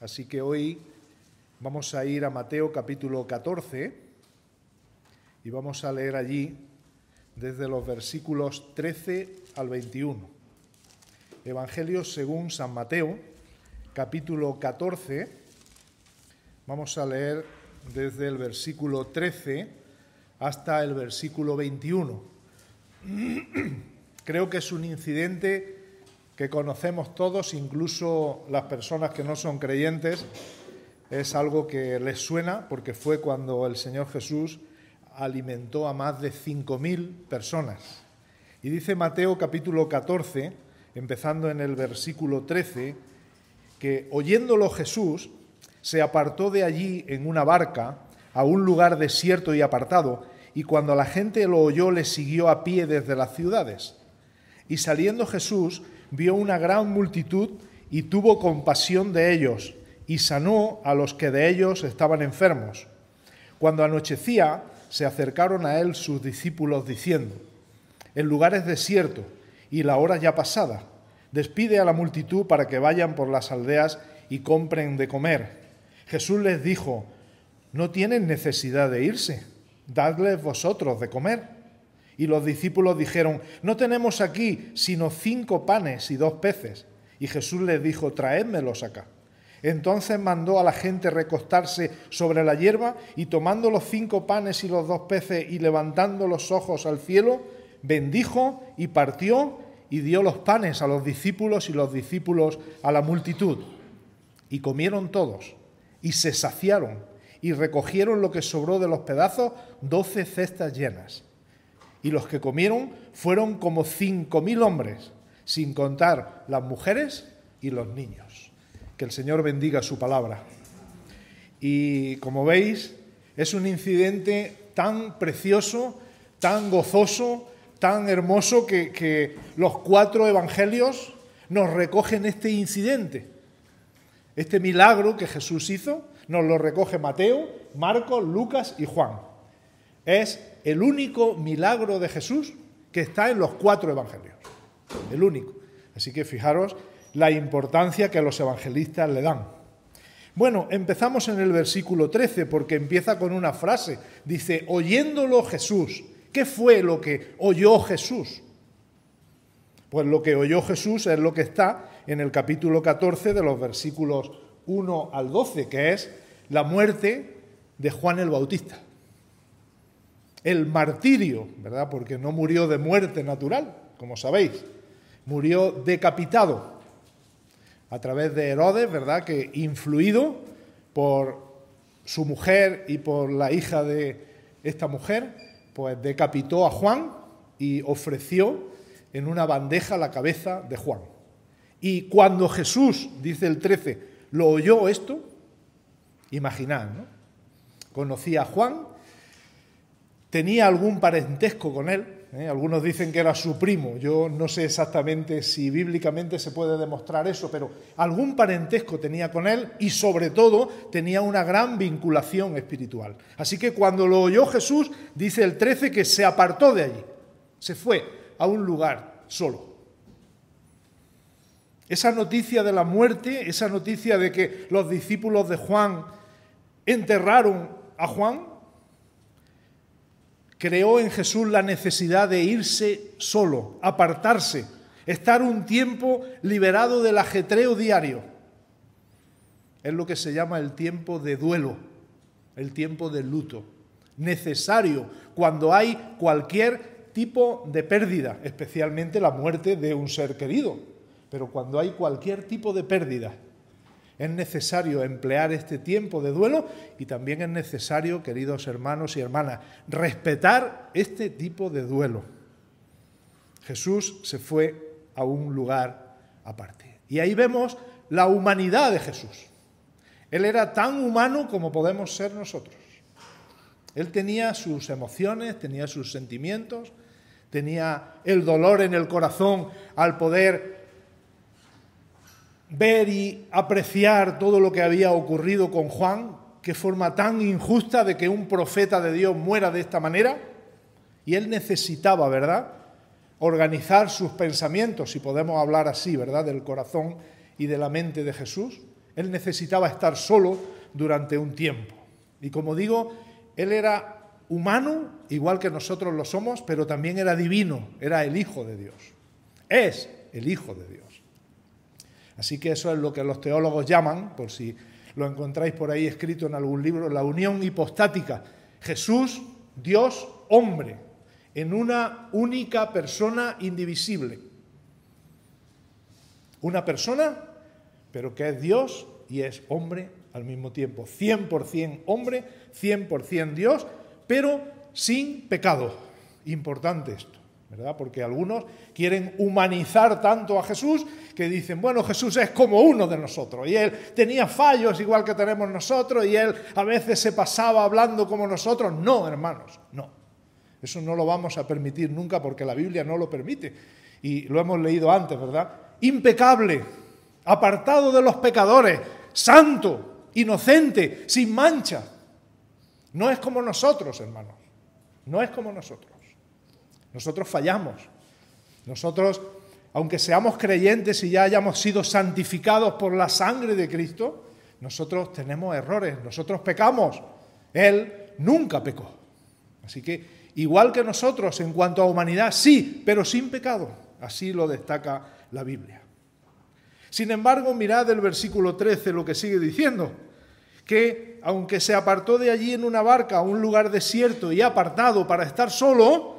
Así que hoy vamos a ir a Mateo capítulo 14 y vamos a leer allí desde los versículos 13 al 21. Evangelio según San Mateo, capítulo 14, vamos a leer desde el versículo 13 hasta el versículo 21. Creo que es un incidente que conocemos todos, incluso las personas que no son creyentes. Es algo que les suena porque fue cuando el Señor Jesús alimentó a más de 5.000 personas. Y dice Mateo capítulo 14, empezando en el versículo 13, que oyéndolo Jesús se apartó de allí en una barca a un lugar desierto y apartado, y cuando la gente lo oyó le siguió a pie desde las ciudades. Y saliendo Jesús vio una gran multitud y tuvo compasión de ellos, y sanó a los que de ellos estaban enfermos. Cuando anochecía, se acercaron a él sus discípulos diciendo: el lugar es desierto y la hora ya pasada. Despide a la multitud para que vayan por las aldeas y compren de comer. Jesús les dijo: no tienen necesidad de irse, dadles vosotros de comer. Y los discípulos dijeron: no tenemos aquí sino 5 panes y 2 peces. Y Jesús les dijo: traédmelos acá. Entonces mandó a la gente recostarse sobre la hierba, y tomando los 5 panes y los 2 peces y levantando los ojos al cielo, bendijo y partió y dio los panes a los discípulos y los discípulos a la multitud. Y comieron todos y se saciaron y recogieron lo que sobró de los pedazos, 12 cestas llenas. Y los que comieron fueron como 5.000 hombres, sin contar las mujeres y los niños. Que el Señor bendiga su palabra. Y como veis, es un incidente tan precioso, tan gozoso, tan hermoso que los 4 evangelios nos recogen este incidente. Este milagro que Jesús hizo nos lo recoge Mateo, Marcos, Lucas y Juan. Es el único milagro de Jesús que está en los 4 evangelios. El único. Así que fijaros la importancia que los evangelistas le dan. Bueno, empezamos en el versículo 13 porque empieza con una frase. Dice: oyéndolo Jesús. ¿Qué fue lo que oyó Jesús? Pues lo que oyó Jesús es lo que está en el capítulo 14 de los versículos 1 al 12, que es la muerte de Juan el Bautista. El martirio, ¿verdad? Porque no murió de muerte natural, como sabéis. Murió decapitado a través de Herodes, ¿verdad? Que influido por su mujer y por la hija de esta mujer, pues decapitó a Juan y ofreció en una bandeja la cabeza de Juan. Y cuando Jesús, dice el 13, lo oyó esto, imaginad, ¿no? Conocía a Juan, tenía algún parentesco con él, algunos dicen que era su primo, yo no sé exactamente si bíblicamente se puede demostrar eso, pero algún parentesco tenía con él y sobre todo tenía una gran vinculación espiritual. Así que cuando lo oyó Jesús, dice el 13 que se apartó de allí, se fue a un lugar solo. Esa noticia de la muerte, esa noticia de que los discípulos de Juan enterraron a Juan, creó en Jesús la necesidad de irse solo, apartarse, estar un tiempo liberado del ajetreo diario. Es lo que se llama el tiempo de duelo, el tiempo de luto, necesario cuando hay cualquier tipo de pérdida, especialmente la muerte de un ser querido. Pero cuando hay cualquier tipo de pérdida, es necesario emplear este tiempo de duelo y también es necesario, queridos hermanos y hermanas, respetar este tipo de duelo. Jesús se fue a un lugar aparte. Y ahí vemos la humanidad de Jesús. Él era tan humano como podemos ser nosotros. Él tenía sus emociones, tenía sus sentimientos, tenía el dolor en el corazón al poder ver y apreciar todo lo que había ocurrido con Juan, qué forma tan injusta de que un profeta de Dios muera de esta manera, y él necesitaba, ¿verdad?, organizar sus pensamientos, si podemos hablar así, ¿verdad?, del corazón y de la mente de Jesús. Él necesitaba estar solo durante un tiempo. Y como digo, Él era humano, igual que nosotros lo somos, pero también era divino, era el Hijo de Dios. Es el Hijo de Dios. Así que eso es lo que los teólogos llaman, por si lo encontráis por ahí escrito en algún libro, la unión hipostática. Jesús, Dios, hombre, en una única persona indivisible. Una persona, pero que es Dios y es hombre al mismo tiempo. 100% hombre, 100% Dios, pero sin pecado. Importante esto, ¿verdad? Porque algunos quieren humanizar tanto a Jesús que dicen, bueno, Jesús es como uno de nosotros y Él tenía fallos igual que tenemos nosotros y Él a veces se pasaba hablando como nosotros. No, hermanos, no. Eso no lo vamos a permitir nunca porque la Biblia no lo permite. Y lo hemos leído antes, ¿verdad? Impecable, apartado de los pecadores, santo, inocente, sin mancha. No es como nosotros, hermanos. No es como nosotros. Nosotros fallamos. Nosotros, aunque seamos creyentes y ya hayamos sido santificados por la sangre de Cristo, nosotros tenemos errores, nosotros pecamos. Él nunca pecó. Así que, igual que nosotros en cuanto a humanidad, sí, pero sin pecado. Así lo destaca la Biblia. Sin embargo, mirad el versículo 13 lo que sigue diciendo, que aunque se apartó de allí en una barca a un lugar desierto y apartado para estar solo,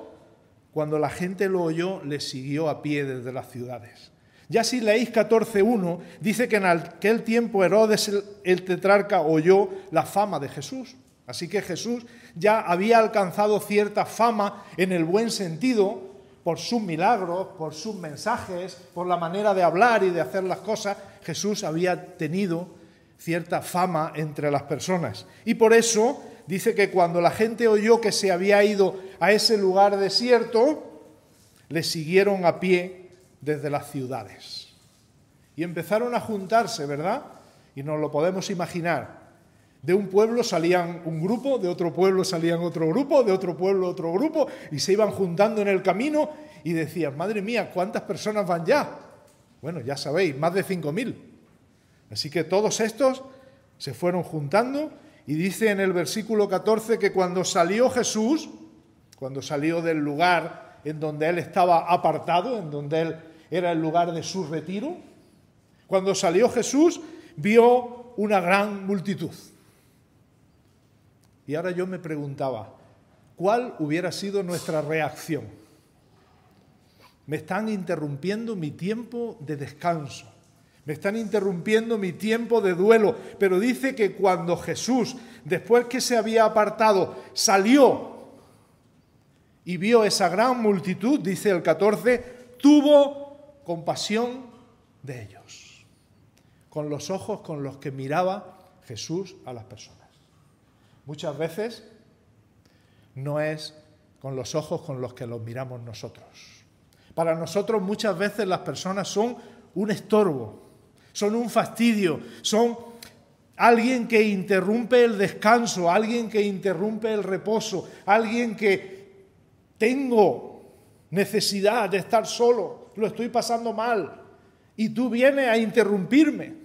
cuando la gente lo oyó, le siguió a pie desde las ciudades. Ya si leéis 14:1, dice que en aquel tiempo Herodes el tetrarca oyó la fama de Jesús. Así que Jesús ya había alcanzado cierta fama en el buen sentido, por sus milagros, por sus mensajes, por la manera de hablar y de hacer las cosas. Jesús había tenido cierta fama entre las personas. Y por eso dice que cuando la gente oyó que se había ido a ese lugar desierto, le siguieron a pie desde las ciudades. Y empezaron a juntarse, ¿verdad? Y nos lo podemos imaginar. De un pueblo salían un grupo, de otro pueblo salían otro grupo, de otro pueblo otro grupo, y se iban juntando en el camino y decían, madre mía, ¿cuántas personas van ya? Bueno, ya sabéis, más de 5.000. Así que todos estos se fueron juntando y dice en el versículo 14 que cuando salió Jesús, cuando salió del lugar en donde Él estaba apartado, en donde Él era el lugar de su retiro, cuando salió Jesús vio una gran multitud. Y ahora yo me preguntaba, ¿cuál hubiera sido nuestra reacción? Me están interrumpiendo mi tiempo de descanso, me están interrumpiendo mi tiempo de duelo, pero dice que cuando Jesús, después que se había apartado, salió y vio esa gran multitud, dice el 14, tuvo compasión de ellos, con los ojos con los que miraba Jesús a las personas. Muchas veces no es con los ojos con los que los miramos nosotros. Para nosotros muchas veces las personas son un estorbo, son un fastidio, son alguien que interrumpe el descanso, alguien que interrumpe el reposo, alguien que tengo necesidad de estar solo, lo estoy pasando mal y tú vienes a interrumpirme.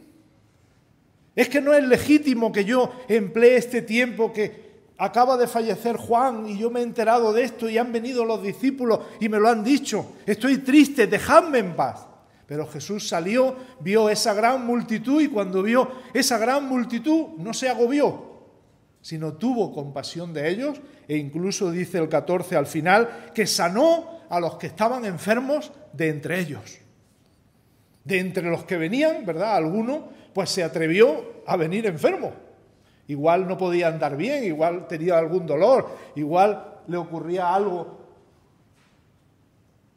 Es que no es legítimo que yo emplee este tiempo que acaba de fallecer Juan y yo me he enterado de esto y han venido los discípulos y me lo han dicho. Estoy triste, dejadme en paz. Pero Jesús salió, vio esa gran multitud y cuando vio esa gran multitud no se agobió, sino tuvo compasión de ellos e incluso dice el 14 al final que sanó a los que estaban enfermos de entre ellos. De entre los que venían, ¿verdad? Alguno pues se atrevió a venir enfermo. Igual no podía andar bien, igual tenía algún dolor, igual le ocurría algo.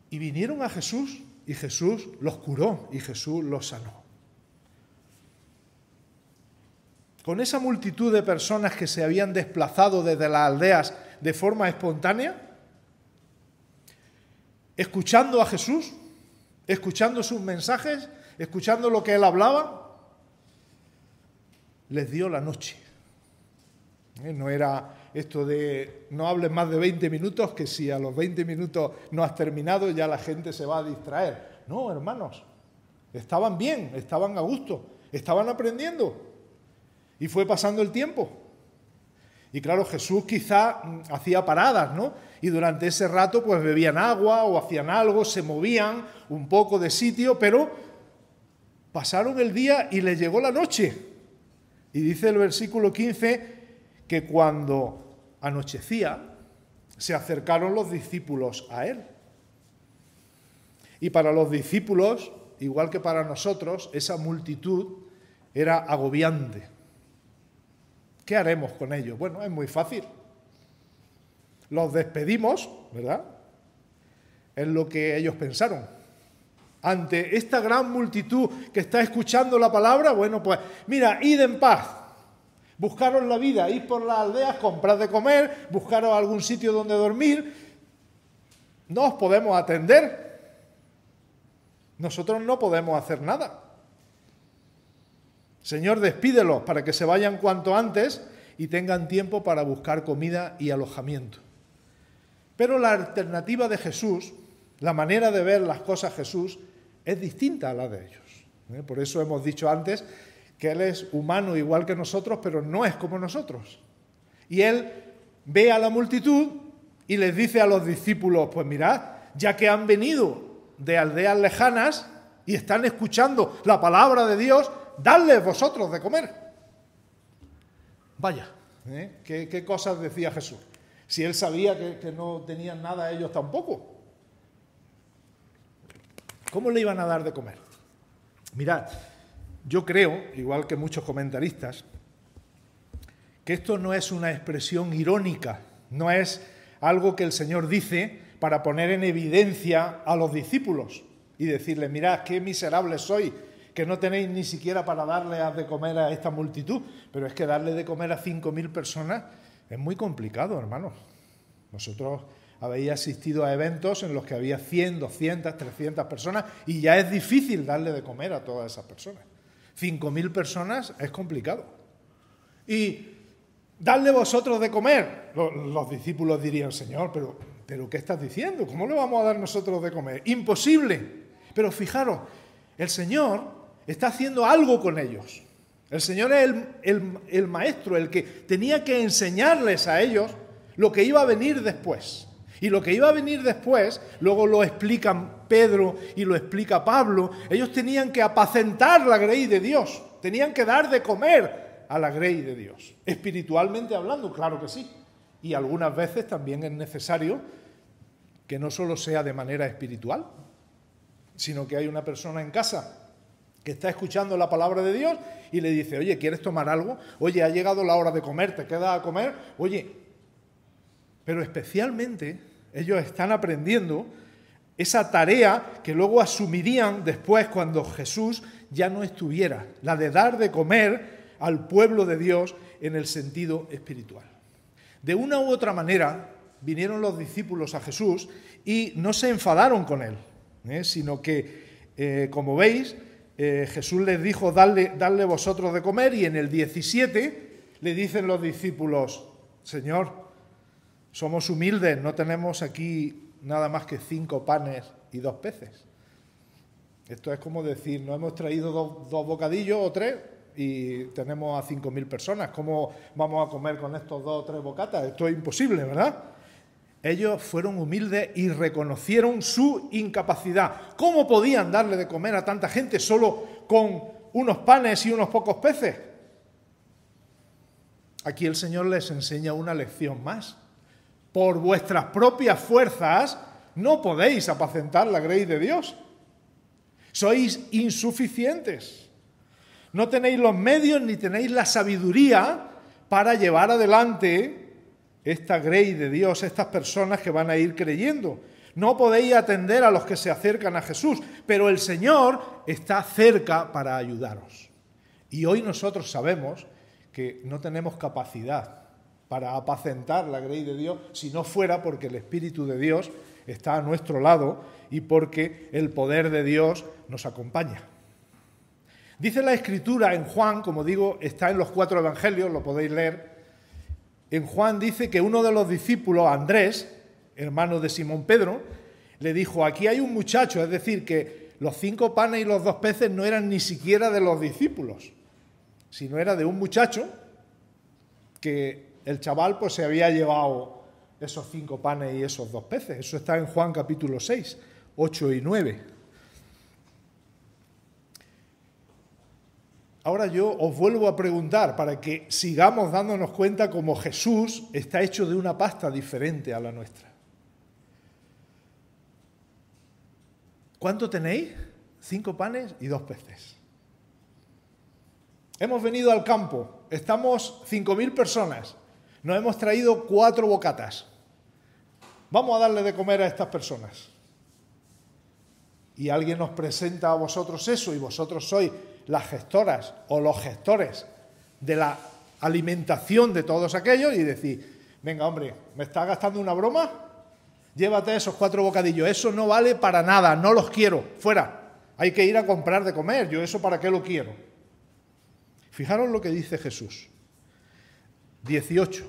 Y vinieron a Jesús y Jesús los curó y Jesús los sanó. Con esa multitud de personas que se habían desplazado desde las aldeas de forma espontánea, escuchando a Jesús, escuchando sus mensajes, escuchando lo que Él hablaba, les dio la noche. No era esto de no hables más de 20 minutos, que si a los 20 minutos no has terminado ya la gente se va a distraer. No, hermanos, estaban bien, estaban a gusto. estaban aprendiendo. Y fue pasando el tiempo. Y claro, Jesús quizá hacía paradas, ¿no? Y durante ese rato pues bebían agua o hacían algo, se movían un poco de sitio, pero pasaron el día y les llegó la noche. Y dice el versículo 15 que cuando anochecía se acercaron los discípulos a él. Y para los discípulos, igual que para nosotros, esa multitud era agobiante. ¿Qué haremos con ellos? Bueno, es muy fácil. Los despedimos, ¿verdad? Es lo que ellos pensaron. Ante esta gran multitud que está escuchando la palabra, bueno, pues mira, id en paz. Buscaros la vida, id por las aldeas, comprad de comer, buscaros algún sitio donde dormir. No os podemos atender. Nosotros no podemos hacer nada. Señor, despídelos para que se vayan cuanto antes y tengan tiempo para buscar comida y alojamiento. Pero la alternativa de Jesús, la manera de ver las cosas Jesús, es distinta a la de ellos. Por eso hemos dicho antes que Él es humano igual que nosotros, pero no es como nosotros. Y Él ve a la multitud y les dice a los discípulos, pues mirad, ya que han venido de aldeas lejanas y están escuchando la palabra de Dios, dadles vosotros de comer. Vaya, ¿qué cosas decía Jesús? Si Él sabía que no tenían nada ellos tampoco. ¿Cómo le iban a dar de comer? Mirad, yo creo, igual que muchos comentaristas, que esto no es una expresión irónica, no es algo que el Señor dice para poner en evidencia a los discípulos y decirles, mirad, qué miserables sois, que no tenéis ni siquiera para darle de comer a esta multitud. Pero es que darle de comer a 5.000 personas es muy complicado, hermanos. Vosotros habéis asistido a eventos en los que había 100, 200, 300 personas y ya es difícil darle de comer a todas esas personas. 5.000 personas es complicado. Y dadle vosotros de comer. Los discípulos dirían, Señor, pero ¿qué estás diciendo? ¿Cómo le vamos a dar nosotros de comer? Imposible. Pero fijaros, el Señor está haciendo algo con ellos. El Señor es el maestro, el que tenía que enseñarles a ellos lo que iba a venir después. Y lo que iba a venir después, luego lo explican Pedro y lo explica Pablo, ellos tenían que apacentar la grey de Dios, tenían que dar de comer a la grey de Dios. Espiritualmente hablando, claro que sí. Y algunas veces también es necesario que no solo sea de manera espiritual, sino que hay una persona en casa que está escuchando la palabra de Dios y le dice, oye, ¿quieres tomar algo? Oye, ha llegado la hora de comer, ¿te quedas a comer? Oye, pero especialmente ellos están aprendiendo esa tarea que luego asumirían después cuando Jesús ya no estuviera, la de dar de comer al pueblo de Dios en el sentido espiritual. De una u otra manera vinieron los discípulos a Jesús y no se enfadaron con él, sino que, como veis, Jesús les dijo, dadle vosotros de comer, y en el 17 le dicen los discípulos, Señor, somos humildes, no tenemos aquí nada más que 5 panes y 2 peces. Esto es como decir, no hemos traído dos bocadillos o 3 y tenemos a 5.000 personas. ¿Cómo vamos a comer con estos 2 o 3 bocatas? Esto es imposible, ¿verdad? Ellos fueron humildes y reconocieron su incapacidad. ¿Cómo podían darle de comer a tanta gente solo con unos panes y unos pocos peces? Aquí el Señor les enseña una lección más. Por vuestras propias fuerzas no podéis apacentar la grey de Dios. Sois insuficientes. No tenéis los medios ni tenéis la sabiduría para llevar adelante esta grey de Dios, estas personas que van a ir creyendo. No podéis atender a los que se acercan a Jesús, pero el Señor está cerca para ayudaros. Y hoy nosotros sabemos que no tenemos capacidad para apacentar la grey de Dios si no fuera porque el Espíritu de Dios está a nuestro lado y porque el poder de Dios nos acompaña. Dice la Escritura en Juan, como digo, está en los 4 evangelios, lo podéis leer. En Juan dice que uno de los discípulos, Andrés, hermano de Simón Pedro, le dijo, aquí hay un muchacho, es decir, que los 5 panes y los 2 peces no eran ni siquiera de los discípulos, sino era de un muchacho que el chaval pues se había llevado esos 5 panes y esos 2 peces. Eso está en Juan capítulo 6, 8 y 9. Ahora yo os vuelvo a preguntar para que sigamos dándonos cuenta cómo Jesús está hecho de una pasta diferente a la nuestra. ¿Cuánto tenéis? 5 panes y 2 peces. Hemos venido al campo, estamos 5.000 personas, nos hemos traído 4 bocatas. Vamos a darle de comer a estas personas. Y alguien nos presenta a vosotros eso y vosotros sois las gestoras o los gestores de la alimentación de todos aquellos y decís, venga hombre, ¿me estás gastando una broma? Llévate esos 4 bocadillos, eso no vale para nada, no los quiero, fuera. Hay que ir a comprar de comer, yo eso para qué lo quiero. Fijaros lo que dice Jesús. 18.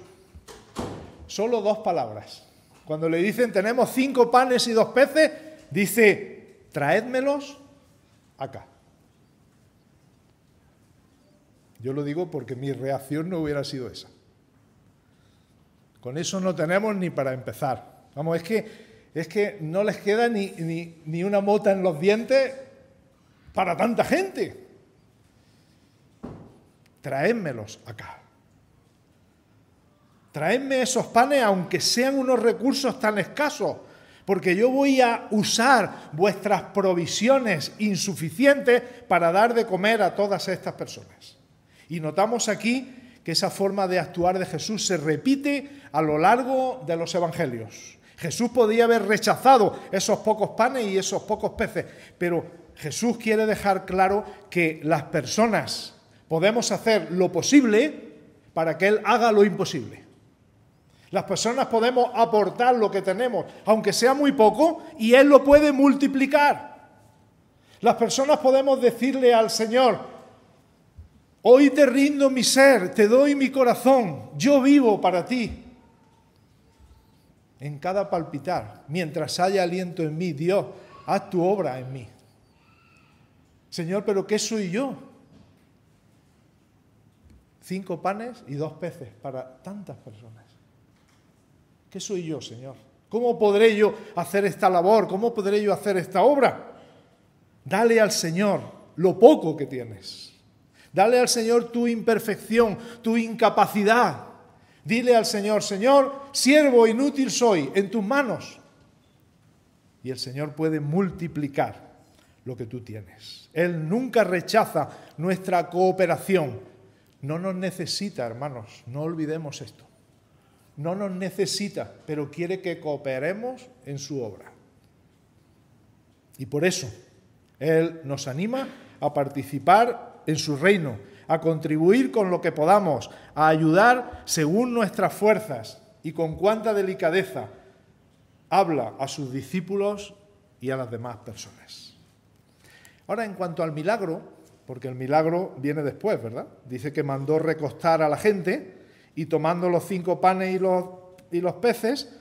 Solo 2 palabras. Cuando le dicen tenemos 5 panes y 2 peces, dice, traédmelos acá. Yo lo digo porque mi reacción no hubiera sido esa. Con eso no tenemos ni para empezar. Vamos, es que no les queda ni una mota en los dientes para tanta gente. Traédmelos acá. Traedme esos panes aunque sean unos recursos tan escasos, porque yo voy a usar vuestras provisiones insuficientes para dar de comer a todas estas personas. Y notamos aquí que esa forma de actuar de Jesús se repite a lo largo de los evangelios. Jesús podía haber rechazado esos pocos panes y esos pocos peces, pero Jesús quiere dejar claro que las personas podemos hacer lo posible para que Él haga lo imposible. Las personas podemos aportar lo que tenemos, aunque sea muy poco, y Él lo puede multiplicar. Las personas podemos decirle al Señor, hoy te rindo mi ser, te doy mi corazón, yo vivo para ti. En cada palpitar, mientras haya aliento en mí, Dios, haz tu obra en mí. Señor, ¿pero qué soy yo? 5 panes y 2 peces para tantas personas. ¿Qué soy yo, Señor? ¿Cómo podré yo hacer esta labor? ¿Cómo podré yo hacer esta obra? Dale al Señor lo poco que tienes. Dale al Señor tu imperfección, tu incapacidad. Dile al Señor, Señor, siervo inútil soy, en tus manos. Y el Señor puede multiplicar lo que tú tienes. Él nunca rechaza nuestra cooperación. No nos necesita, hermanos, no olvidemos esto. No nos necesita, pero quiere que cooperemos en su obra. Y por eso Él nos anima a participar en su reino, a contribuir con lo que podamos, a ayudar según nuestras fuerzas y con cuánta delicadeza habla a sus discípulos y a las demás personas. Ahora, en cuanto al milagro, porque el milagro viene después, ¿verdad? Dice que mandó recostar a la gente y tomando los 5 panes y los peces,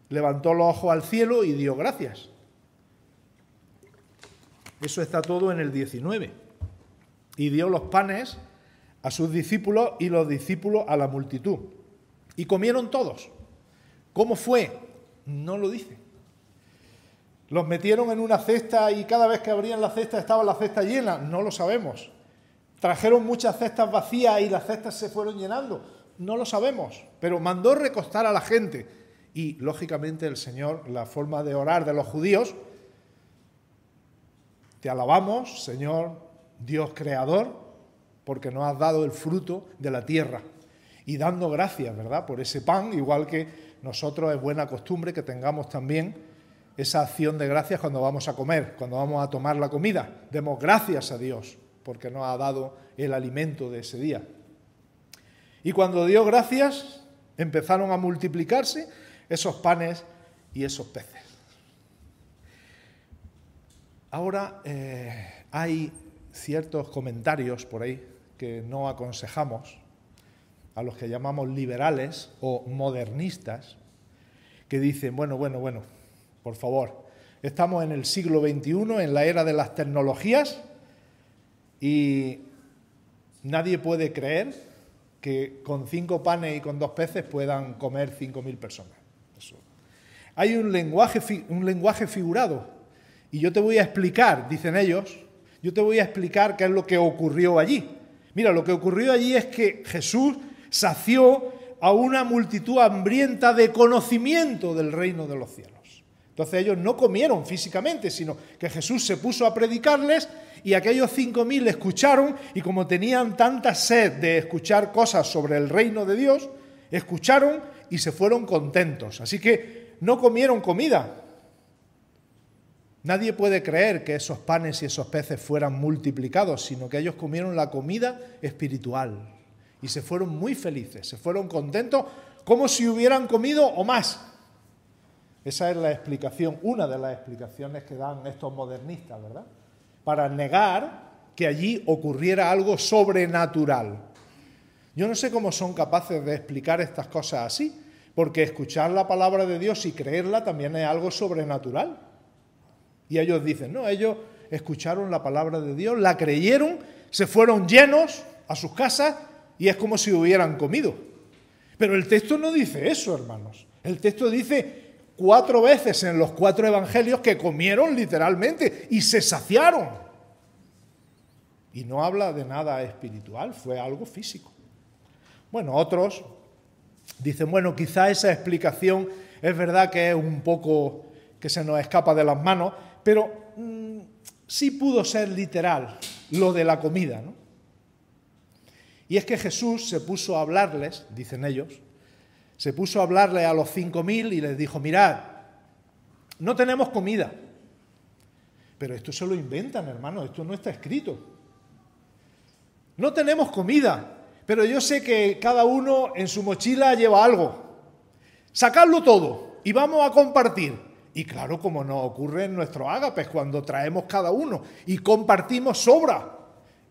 levantó los ojos al cielo y dio gracias. Eso está todo en el 19. Y dio los panes a sus discípulos y los discípulos a la multitud. Y comieron todos. ¿Cómo fue? No lo dice. Los metieron en una cesta y cada vez que abrían la cesta estaba la cesta llena. No lo sabemos. Trajeron muchas cestas vacías y las cestas se fueron llenando. No lo sabemos. Pero mandó recostar a la gente. Y, lógicamente, el Señor, la forma de orar de los judíos, te alabamos, Señor, Dios creador, porque nos has dado el fruto de la tierra. Y dando gracias, ¿verdad?, por ese pan, igual que nosotros es buena costumbre que tengamos también esa acción de gracias cuando vamos a comer, cuando vamos a tomar la comida. Demos gracias a Dios, porque nos ha dado el alimento de ese día. Y cuando dio gracias, empezaron a multiplicarse esos panes y esos peces. Ahora hay ciertos comentarios por ahí que no aconsejamos, a los que llamamos liberales o modernistas, que dicen, bueno, por favor, estamos en el siglo XXI, en la era de las tecnologías, y nadie puede creer que con 5 panes y con 2 peces puedan comer 5.000 personas. Eso. Hay un lenguaje figurado, y yo te voy a explicar, dicen ellos, yo te voy a explicar qué es lo que ocurrió allí. Mira, lo que ocurrió allí es que Jesús sació a una multitud hambrienta de conocimiento del reino de los cielos. Entonces ellos no comieron físicamente, sino que Jesús se puso a predicarles y aquellos 5.000 escucharon, y como tenían tanta sed de escuchar cosas sobre el reino de Dios, escucharon y se fueron contentos. Así que no comieron comida. Nadie puede creer que esos panes y esos peces fueran multiplicados, sino que ellos comieron la comida espiritual y se fueron muy felices, se fueron contentos como si hubieran comido o más. Esa es la explicación, una de las explicaciones que dan estos modernistas, ¿verdad? Para negar que allí ocurriera algo sobrenatural. Yo no sé cómo son capaces de explicar estas cosas así, porque escuchar la palabra de Dios y creerla también es algo sobrenatural. Y ellos dicen, no, ellos escucharon la palabra de Dios, la creyeron, se fueron llenos a sus casas y es como si hubieran comido. Pero el texto no dice eso, hermanos. El texto dice 4 veces en los 4 evangelios que comieron literalmente y se saciaron. Y no habla de nada espiritual, fue algo físico. Bueno, otros dicen, bueno, quizá esa explicación es verdad que es un poco que se nos escapa de las manos, pero sí pudo ser literal lo de la comida, ¿no? Y es que Jesús se puso a hablarles, dicen ellos, se puso a hablarle a los 5.000 y les dijo, mirad, no tenemos comida. Pero esto se lo inventan, hermano, esto no está escrito. No tenemos comida, pero yo sé que cada uno en su mochila lleva algo. Sacadlo todo y vamos a compartir. Y claro, como nos ocurre en nuestros ágapes, cuando traemos cada uno y compartimos sobra.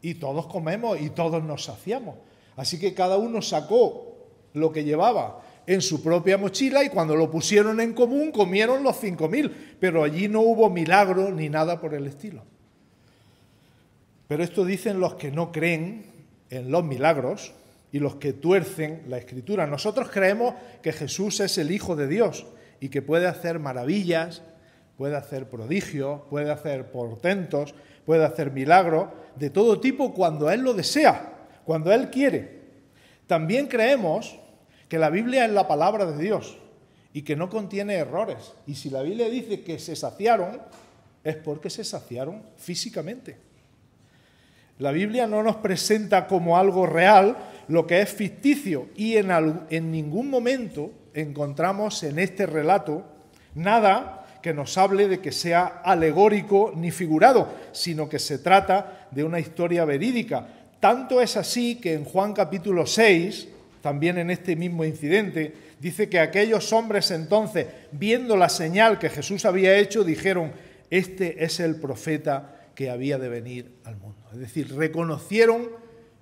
Y todos comemos y todos nos saciamos. Así que cada uno sacó lo que llevaba en su propia mochila y cuando lo pusieron en común comieron los 5.000, pero allí no hubo milagro ni nada por el estilo. Pero esto dicen los que no creen en los milagros y los que tuercen la Escritura. Nosotros creemos que Jesús es el Hijo de Dios y que puede hacer maravillas, puede hacer prodigios, puede hacer portentos, puede hacer milagros de todo tipo cuando Él lo desea, cuando Él quiere. También creemos que la Biblia es la palabra de Dios y que no contiene errores. Y si la Biblia dice que se saciaron, es porque se saciaron físicamente. La Biblia no nos presenta como algo real lo que es ficticio y en ningún momento encontramos en este relato nada que nos hable de que sea alegórico ni figurado, sino que se trata de una historia verídica. Tanto es así que en Juan capítulo 6, también en este mismo incidente, dice que aquellos hombres entonces, viendo la señal que Jesús había hecho, dijeron, este es el profeta que había de venir al mundo. Es decir, reconocieron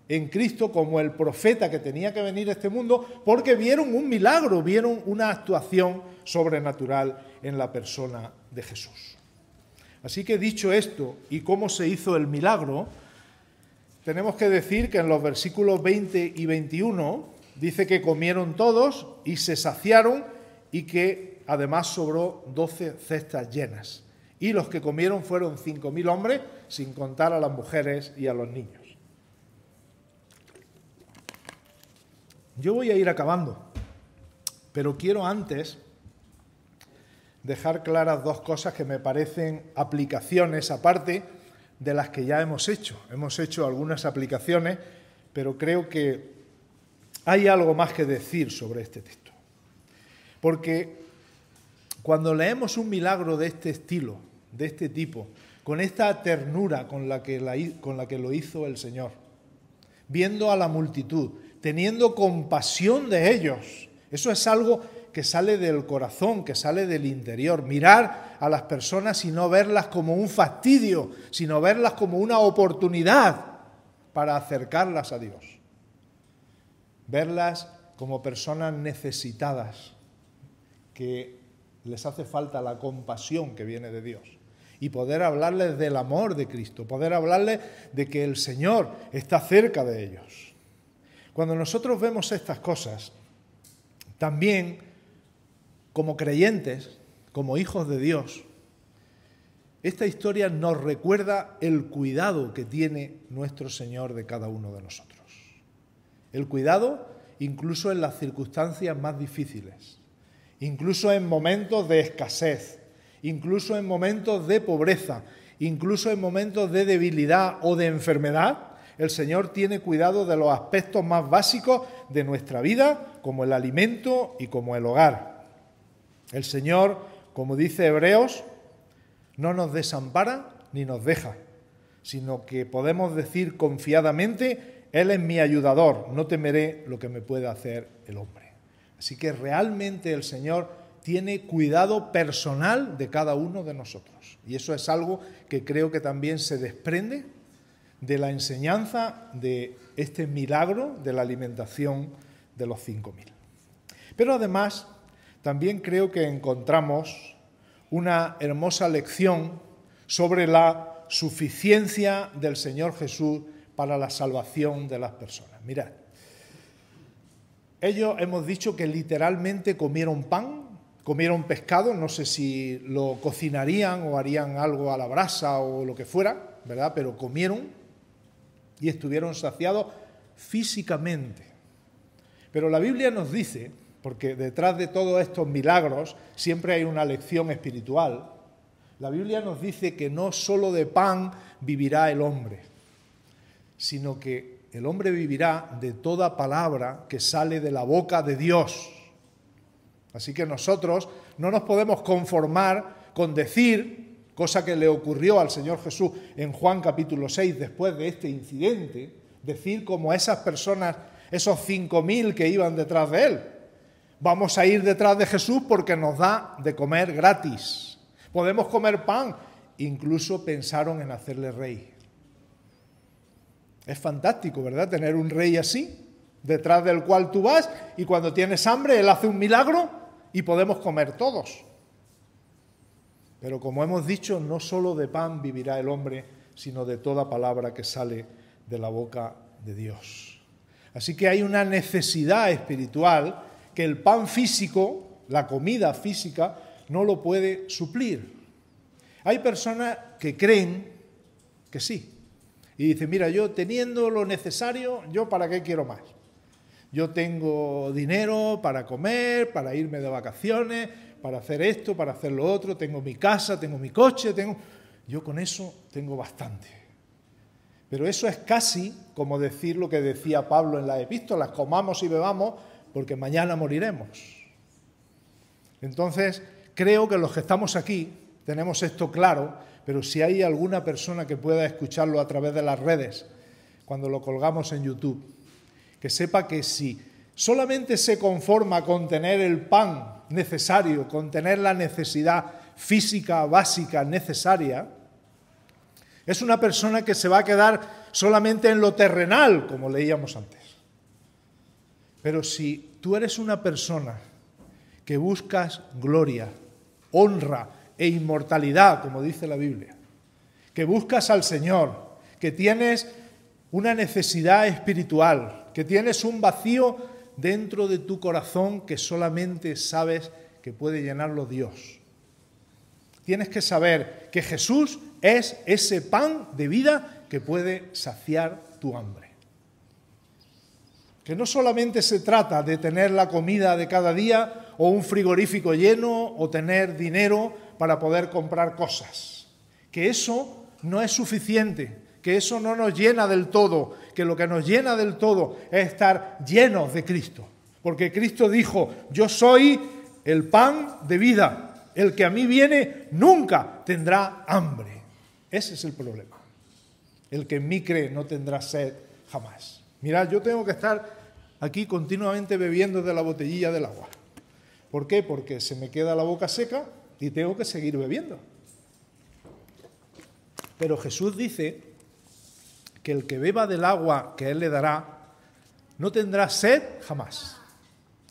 en Cristo como el profeta que tenía que venir a este mundo porque vieron un milagro, vieron una actuación sobrenatural en la persona de Jesús. Así que dicho esto y cómo se hizo el milagro, tenemos que decir que en los versículos 20 y 21 dice que comieron todos y se saciaron y que además sobró 12 cestas llenas. Y los que comieron fueron 5.000 hombres, sin contar a las mujeres y a los niños. Yo voy a ir acabando, pero quiero antes dejar claras 2 cosas que me parecen aplicaciones aparte de las que ya hemos hecho. Hemos hecho algunas aplicaciones, pero creo que hay algo más que decir sobre este texto. Porque cuando leemos un milagro de este estilo, de este tipo, con esta ternura con la que lo hizo el Señor, viendo a la multitud, teniendo compasión de ellos, eso es algo que sale del corazón, que sale del interior. Mirar a las personas y no verlas como un fastidio, sino verlas como una oportunidad para acercarlas a Dios. Verlas como personas necesitadas, que les hace falta la compasión que viene de Dios. Y poder hablarles del amor de Cristo, poder hablarles de que el Señor está cerca de ellos. Cuando nosotros vemos estas cosas, también como creyentes, como hijos de Dios, esta historia nos recuerda el cuidado que tiene nuestro Señor de cada uno de nosotros. El cuidado incluso en las circunstancias más difíciles, incluso en momentos de escasez, incluso en momentos de pobreza, incluso en momentos de debilidad o de enfermedad. El Señor tiene cuidado de los aspectos más básicos de nuestra vida, como el alimento y como el hogar. El Señor, como dice Hebreos, no nos desampara ni nos deja, sino que podemos decir confiadamente: Él es mi ayudador, no temeré lo que me pueda hacer el hombre. Así que realmente el Señor tiene cuidado personal de cada uno de nosotros. Y eso es algo que creo que también se desprende de la enseñanza de este milagro de la alimentación de los 5.000. Pero además, también creo que encontramos una hermosa lección sobre la suficiencia del Señor Jesús para la salvación de las personas. Mirad, ellos hemos dicho que literalmente comieron pan, comieron pescado, no sé si lo cocinarían o harían algo a la brasa o lo que fuera, ¿verdad? Pero comieron y estuvieron saciados físicamente. Pero la Biblia nos dice, porque detrás de todos estos milagros siempre hay una lección espiritual, la Biblia nos dice que no solo de pan vivirá el hombre, sino que el hombre vivirá de toda palabra que sale de la boca de Dios. Así que nosotros no nos podemos conformar con decir, cosa que le ocurrió al Señor Jesús en Juan capítulo 6 después de este incidente, decir como esas personas, esos 5.000 que iban detrás de Él: vamos a ir detrás de Jesús porque nos da de comer gratis. Podemos comer pan. Incluso pensaron en hacerle rey. Es fantástico, ¿verdad? Tener un rey así, detrás del cual tú vas y cuando tienes hambre Él hace un milagro y podemos comer todos. Pero como hemos dicho, no solo de pan vivirá el hombre, sino de toda palabra que sale de la boca de Dios. Así que hay una necesidad espiritual que el pan físico, la comida física, no lo puede suplir. Hay personas que creen que sí. Y dicen: mira, yo teniendo lo necesario, ¿yo para qué quiero más? Yo tengo dinero para comer, para irme de vacaciones, para hacer esto, para hacer lo otro, tengo mi casa, tengo mi coche, yo con eso tengo bastante. Pero eso es casi como decir lo que decía Pablo en las epístolas: comamos y bebamos porque mañana moriremos. Entonces, creo que los que estamos aquí tenemos esto claro, pero si hay alguna persona que pueda escucharlo a través de las redes, cuando lo colgamos en YouTube, que sepa que si solamente se conforma con tener el pan necesario, con tener la necesidad física básica necesaria, es una persona que se va a quedar solamente en lo terrenal, como leíamos antes. Pero si tú eres una persona que buscas gloria, honra e inmortalidad, como dice la Biblia, que buscas al Señor, que tienes una necesidad espiritual, que tienes un vacío dentro de tu corazón que solamente sabes que puede llenarlo Dios. Tienes que saber que Jesús es ese pan de vida que puede saciar tu hambre. Que no solamente se trata de tener la comida de cada día o un frigorífico lleno o tener dinero para poder comprar cosas. Que eso no es suficiente, que eso no nos llena del todo, que lo que nos llena del todo es estar llenos de Cristo. Porque Cristo dijo: yo soy el pan de vida, el que a mí viene nunca tendrá hambre. Ese es el problema. El que en mí cree no tendrá sed jamás. Mirad, yo tengo que estar aquí continuamente bebiendo de la botellilla del agua. ¿Por qué? Porque se me queda la boca seca y tengo que seguir bebiendo. Pero Jesús dice que el que beba del agua que Él le dará no tendrá sed jamás.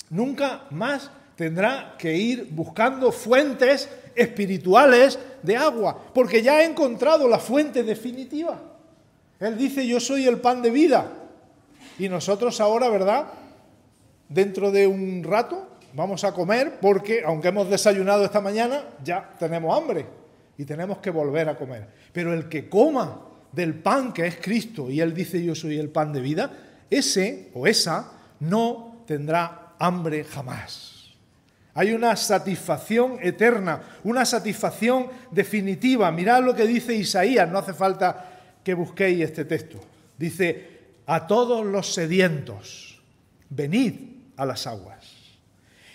Nunca más tendrá que ir buscando fuentes espirituales de agua, porque ya ha encontrado la fuente definitiva. Él dice, yo soy el pan de vida. Y nosotros ahora, ¿verdad?, dentro de un rato vamos a comer, porque aunque hemos desayunado esta mañana, ya tenemos hambre y tenemos que volver a comer. Pero el que coma del pan que es Cristo, y Él dice, yo soy el pan de vida, ese o esa no tendrá hambre jamás. Hay una satisfacción eterna, una satisfacción definitiva. Mirad lo que dice Isaías, no hace falta que busquéis este texto. Dice, a todos los sedientos, venid a las aguas.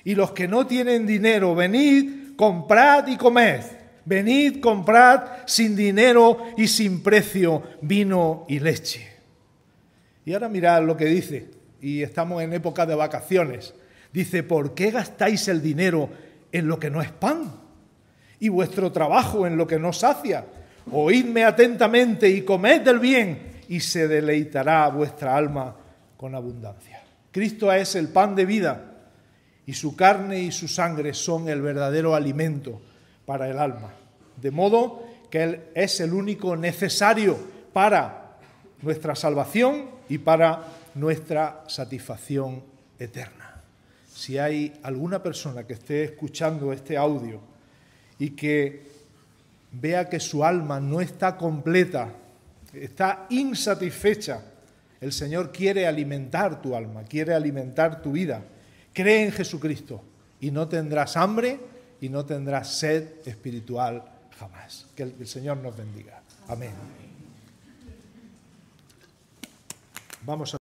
Y los que no tienen dinero, venid, comprad y comed. Venid, comprad sin dinero y sin precio vino y leche. Y ahora mirad lo que dice, y estamos en época de vacaciones. Dice, ¿por qué gastáis el dinero en lo que no es pan? Y vuestro trabajo en lo que no sacia. Oídme atentamente y comed del bien, y se deleitará vuestra alma con abundancia. Cristo es el pan de vida, y su carne y su sangre son el verdadero alimento para el alma. De modo que Él es el único necesario para nuestra salvación y para nuestra satisfacción eterna. Si hay alguna persona que esté escuchando este audio y que vea que su alma no está completa, está insatisfecha, el Señor quiere alimentar tu alma, quiere alimentar tu vida. Cree en Jesucristo y no tendrás hambre y no tendrás sed espiritual jamás. Que el Señor nos bendiga. Amén. Vamos a